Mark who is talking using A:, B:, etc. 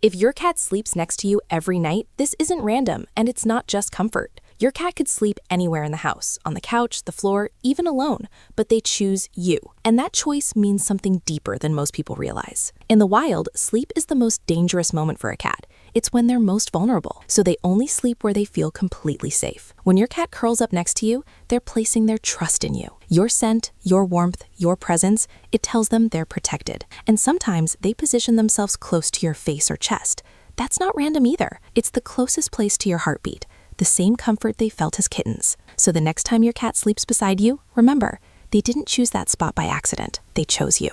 A: If your cat sleeps next to you every night, this isn't random, and it's not just comfort. Your cat could sleep anywhere in the house, on the couch, the floor, even alone, but they choose you. And that choice means something deeper than most people realize. In the wild, sleep is the most dangerous moment for a cat. It's when they're most vulnerable, so they only sleep where they feel completely safe. When your cat curls up next to you, they're placing their trust in you. Your scent, your warmth, your presence, it tells them they're protected. And sometimes they position themselves close to your face or chest. That's not random either. It's the closest place to your heartbeat, the same comfort they felt as kittens. So the next time your cat sleeps beside you, remember, they didn't choose that spot by accident. They chose you.